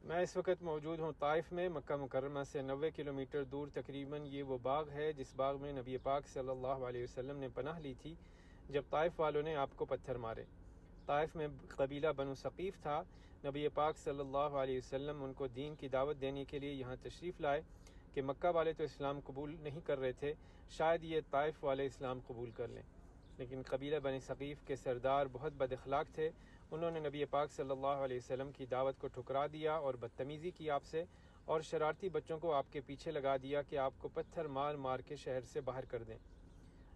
میں اس وقت موجود ہوں طائف میں، مکہ مکرمہ سے 90 کلومیٹر دور تقریباً۔ یہ وہ باغ ہے جس باغ میں نبی پاک صلی اللہ علیہ وسلم نے پناہ لی تھی جب طائف والوں نے آپ کو پتھر مارے۔ طائف میں قبیلہ بنو ثقیف تھا۔ نبی پاک صلی اللہ علیہ وسلم ان کو دین کی دعوت دینے کے لیے یہاں تشریف لائے کہ مکہ والے تو اسلام قبول نہیں کر رہے تھے، شاید یہ طائف والے اسلام قبول کر لیں۔ لیکن قبیلہ بنی ثقیف کے سردار بہت بد اخلاق تھے۔ انہوں نے نبی پاک صلی اللہ علیہ وسلم کی دعوت کو ٹھکرا دیا اور بدتمیزی کی آپ سے، اور شرارتی بچوں کو آپ کے پیچھے لگا دیا کہ آپ کو پتھر مار مار کے شہر سے باہر کر دیں۔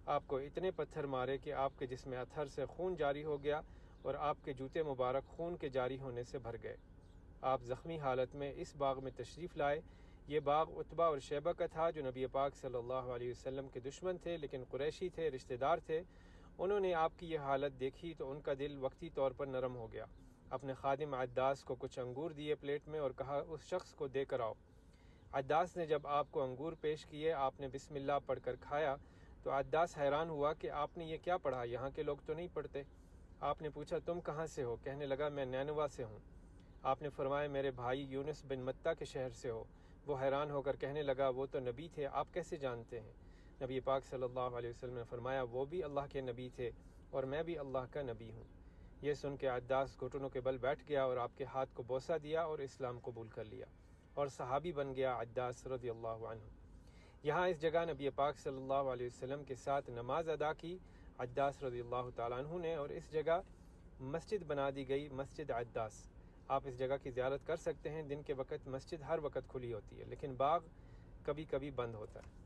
آپ کو اتنے پتھر مارے کہ آپ کے جسم اطہر سے خون جاری ہو گیا اور آپ کے جوتے مبارک خون کے جاری ہونے سے بھر گئے۔ آپ زخمی حالت میں اس باغ میں تشریف لائے۔ یہ باغ عتبہ اور شیبہ کا تھا جو نبی پاک صلی اللہ علیہ وسلم کے دشمن تھے لیکن قریشی تھے، رشتہ دار تھے۔ انہوں نے آپ کی یہ حالت دیکھی تو ان کا دل وقتی طور پر نرم ہو گیا۔ اپنے خادم عداس کو کچھ انگور دیے پلیٹ میں اور کہا اس شخص کو دے کر آؤ۔ عداس نے جب آپ کو انگور پیش کیے، آپ نے بسم اللہ پڑھ کر کھایا تو عداس حیران ہوا کہ آپ نے یہ کیا پڑھا، یہاں کے لوگ تو نہیں پڑھتے۔ آپ نے پوچھا تم کہاں سے ہو؟ کہنے لگا میں نینوا سے ہوں۔ آپ نے فرمایا میرے بھائی یونس بن متہ کے شہر سے ہو۔ وہ حیران ہو کر کہنے لگا وہ تو نبی تھے، آپ کیسے جانتے ہیں؟ نبی پاک صلی اللہ علیہ وسلم نے فرمایا وہ بھی اللہ کے نبی تھے اور میں بھی اللہ کا نبی ہوں۔ یہ سن کے عداس گھٹنوں کے بل بیٹھ گیا اور آپ کے ہاتھ کو بوسہ دیا اور اسلام قبول کر لیا اور صحابی بن گیا عداس رضی اللہ عنہ۔ یہاں اس جگہ نبی پاک صلی اللہ علیہ وسلم کے ساتھ نماز ادا کی عداس رضی اللہ تعالیٰ عنہ نے، اور اس جگہ مسجد بنا دی گئی، مسجد عداس۔ آپ اس جگہ کی زیارت کر سکتے ہیں۔ دن کے وقت مسجد ہر وقت کھلی ہوتی ہے لیکن باغ کبھی کبھی بند ہوتا ہے۔